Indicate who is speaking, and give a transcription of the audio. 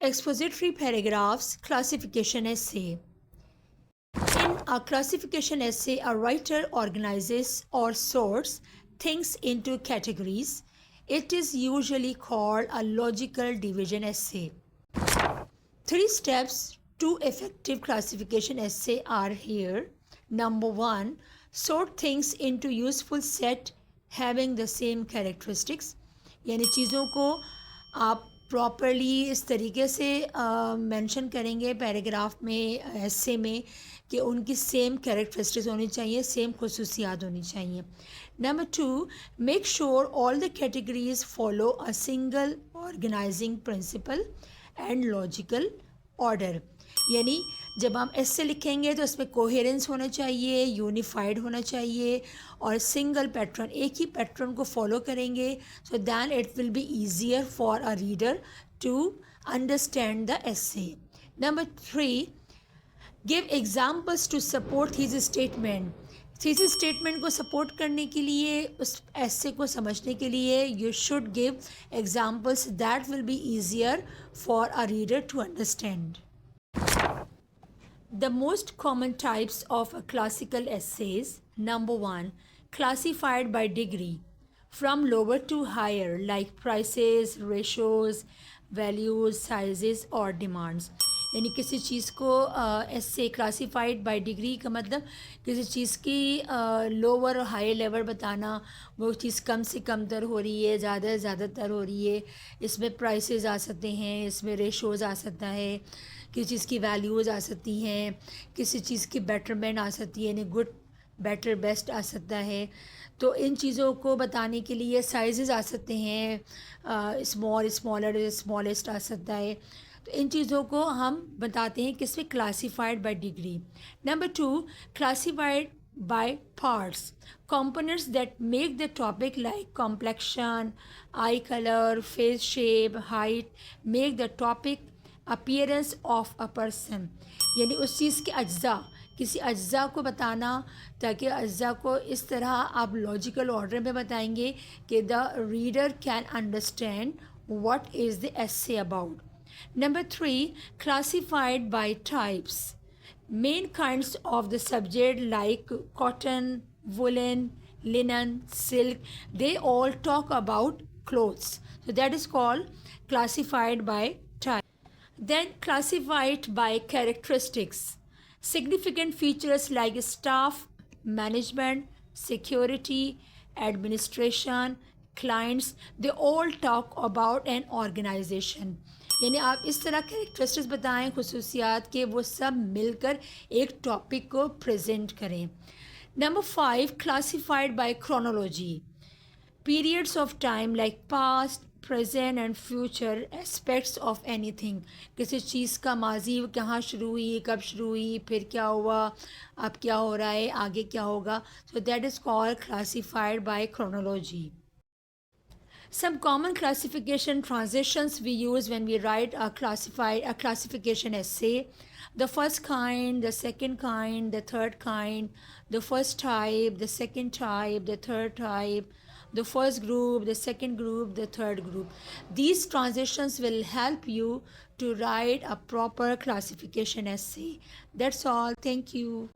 Speaker 1: Expository paragraphs, classification essay. In a classification essay, a writer organizes or sorts things into categories. It is usually called a logical division essay. 3 steps to effective classification essay are here. Number 1, sort things into useful set having the same characteristics. यानी चीज़ों को आप properly इस तरीके से mention करेंगे paragraph में, ऐसे में, कि उनकी सेम कैरेक्टरिस्टिक्स होनी चाहिए, सेम खसूसियात होनी चाहिए. Number 2, make sure all the categories follow a single organising principle and logical order. यानी जब हम ऐसे लिखेंगे तो इसमें कोहेरेंस होना चाहिए, यूनिफाइड होना चाहिए और सिंगल पैटर्न, एक ही पैटर्न को फॉलो करेंगे. So then it will be easier for a reader to understand the essay. Number 3, give examples to support his statement. Thesis statement को सपोर्ट करने के लिए, उस ऐसे को समझने के लिए, you should give examples that will be easier for a reader to understand. The most common types of classical essays. Number 1, classified by degree from lower to higher, like prices, ratios, values, sizes or demands. यानी किसी चीज़ को ऐसे classified bye degree का मतलब किसी चीज़ की lower और high level बताना, वो चीज़ कम से कम तर हो रही है, ज़्यादा से ज़्यादातर हो रही है. इसमें प्राइसेस आ सकते हैं, इसमें रेशोज़ आ सकता है, किसी चीज़ की वैल्यूज़ आ सकती हैं, किसी चीज़ की बेटरमेंट आ सकती है, यानी गुड, बेटर, बेस्ट आ सकता है. तो इन चीज़ों को बताने के लिए साइज़ आ सकते हैं, स्मॉल, स्मॉलर, स्मॉलेस्ट आ सकता है. तो इन चीज़ों को हम बताते हैं किसमें, classified bye degree. Number 2, classified by parts, components that make the topic like complexion, eye color, face shape, height, make the topic appearance of a person. यानी उस चीज़ के अज्जा, किसी अज्जा को बताना, ताकि अज्जा को इस तरह आप लॉजिकल ऑर्डर में बताएंगे कि the reader can understand what is the essay about. Number 3, classified by types. Main kinds of the subject like cotton, woolen, linen, silk, they all talk about clothes. So that is called classified by type. Then classified by characteristics. Significant features like staff, management, security, administration, clients, they all talk about an organization. यानी आप इस तरह characteristics बताएं, खसूसियात के, वो सब मिलकर एक टॉपिक को प्रेजेंट करें. Number 5, classified by chronology. Periods of time like past, present and future aspects of anything. किसी चीज़ का माजी कहाँ शुरू हुई, कब शुरू हुई, फिर क्या हुआ, अब क्या हो रहा है, आगे क्या होगा. So that is called classified by chronology. Some common classification transitions we use when we write a classification essay. The first kind, the second kind, the third kind, the first type, the second type, the third type, the first group, the second group, the third group. These transitions will help you to write a proper classification essay. That's all. Thank you.